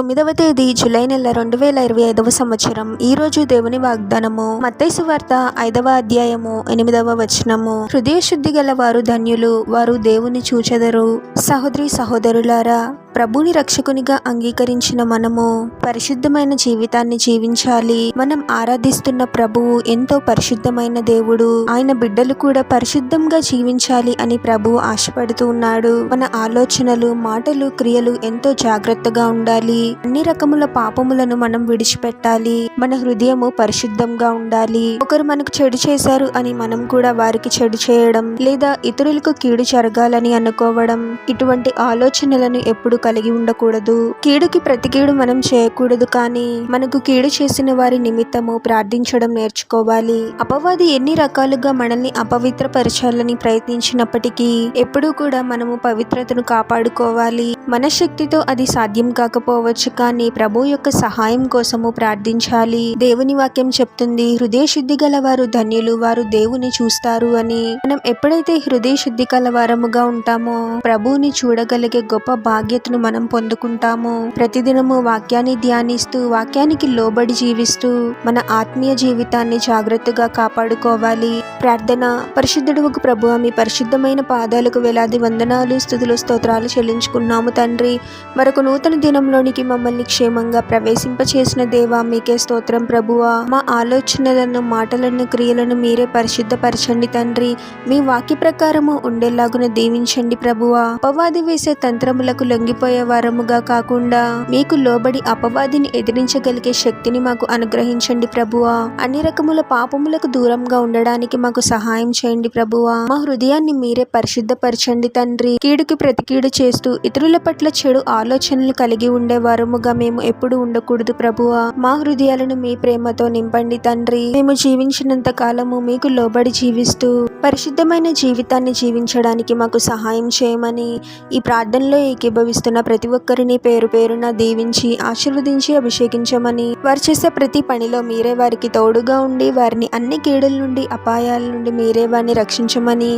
9వ తేదీ జూలై నెల 2025వ సంవత్సరం. ఈ రోజు దేవుని వాగ్దానము మత్తయి సువార్త 5వ అధ్యాయము 8వ వచనము. హృదయ శుద్ధి గల వారు ధన్యులు, వారు దేవుని చూచెదరు. సహోదరి సహోదరులారా, ప్రభుని రక్షకునిగా అంగీకరించిన మనము పరిశుద్ధమైన జీవితాన్ని జీవించాలి. మనం ఆరాధిస్తున్న ప్రభువు ఎంతో పరిశుద్ధమైన దేవుడు. ఆయన బిడ్డలు కూడా పరిశుద్ధంగా జీవించాలి అని ప్రభువు ఆశపడుతూ ఉన్నాడు. మన ఆలోచనలు, మాటలు, క్రియలు ఎంతో జాగ్రత్తగా ఉండాలి. అన్ని రకముల పాపములను మనం విడిచిపెట్టాలి. మన హృదయము పరిశుద్ధంగా ఉండాలి. ఒకరు మనకు చెడు చేశారు అని మనం కూడా వారికి చెడు చేయడం, లేదా ఇతరులకు కీడు జరగాలని అనుకోవడం, ఇటువంటి ఆలోచనలను ఎప్పుడు కలిగి ఉండకూడదు. కీడుకి ప్రతి కీడు మనం చేయకూడదు, కానీ మనకు కీడు చేసిన వారి నిమిత్తము ప్రార్థించడం నేర్చుకోవాలి. అపవాది ఎన్ని రకాలుగా మనల్ని అపవిత్రపరచాలని ప్రయత్నించినప్పటికీ ఎప్పుడూ కూడా మనము పవిత్రతను కాపాడుకోవాలి. మన శక్తితో అది సాధ్యం కాకపోవచ్చు, కానీ ప్రభు యొక్క సహాయం కోసము ప్రార్థించాలి. దేవుని వాక్యం చెప్తుంది, హృదయ శుద్ధి గల వారు ధన్యులు, వారు దేవుని చూస్తారు అని. మనం ఎప్పుడైతే హృదయ శుద్ధి గల వారముగా ఉంటామో ప్రభువుని చూడగలిగే గొప్ప బాధ్యతను మనం పొందుకుంటాము. ప్రతిదినము వాక్యాన్ని ధ్యానిస్తూ, వాక్యానికి లోబడి జీవిస్తూ మన ఆత్మీయ జీవితాన్ని జాగ్రత్తగా కాపాడుకోవాలి. ప్రార్థన. పరిశుద్ధుడు ప్రభువా, మీ పరిశుద్ధమైన పాదాలకు వేలాది వందనాలు, స్తుతులు, స్తోత్రాలు చెల్లించుకున్నాము తండ్రి. మరొక నూతన దినంలోనికి మమ్మల్ని క్షేమంగా ప్రవేశింపచేసిన దేవా, మీకే స్తోత్రం ప్రభువా. మా ఆలోచనలను, మాటలను, క్రియలను మీరే పరిశుద్ధపరచండి తండ్రి. మీ వాక్య ప్రకారము ఉండేలాగున దీవించండి ప్రభువా. అపవాది వేసే తంత్రములకు లొంగిపోయే వారముగా కాకుండా మీకు లోబడి అపవాదిని ఎదిరించగలిగే శక్తిని మాకు అనుగ్రహించండి ప్రభువా. అన్ని రకముల పాపములకు దూరంగా ఉండడానికి మాకు సహాయం చేయండి ప్రభువా. మా హృదయాన్ని మీరే పరిశుద్ధపరచండి తండ్రి. కీడుకి ప్రతి కీడు చేస్తూ ఇతరుల పట్ల చెడు ఆలోచనలు కలిగి ఉండే వారముగా మేము ఎప్పుడు ఉండకూడదు ప్రభువా. మా హృదయాలను మీ ప్రేమతో నింపండి తండ్రి. మేము జీవించినంత కాలము మీకు లోబడి జీవిస్తూ పరిశుద్ధమైన జీవితాన్ని జీవించడానికి మాకు సహాయం చేయమని ఈ ప్రార్థనలో ఏకీభవిస్తున్న ప్రతి ఒక్కరిని పేరు పేరున దీవించి ఆశీర్వదించి అభిషేకించమని, వారు చేసే ప్రతి పనిలో మీరే వారికి తోడుగా ఉండి వారిని అన్ని కీడుల నుండి, అపాయాల నుండి మీరే వారిని రక్షించమని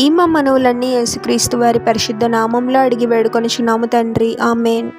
ఈ మా మనవులన్నీ యేసుక్రీస్తు వారి పరిశుద్ధ నామంలో అడిగి వేడుకొనుచున్నాము తండ్రి. ఆమేన్.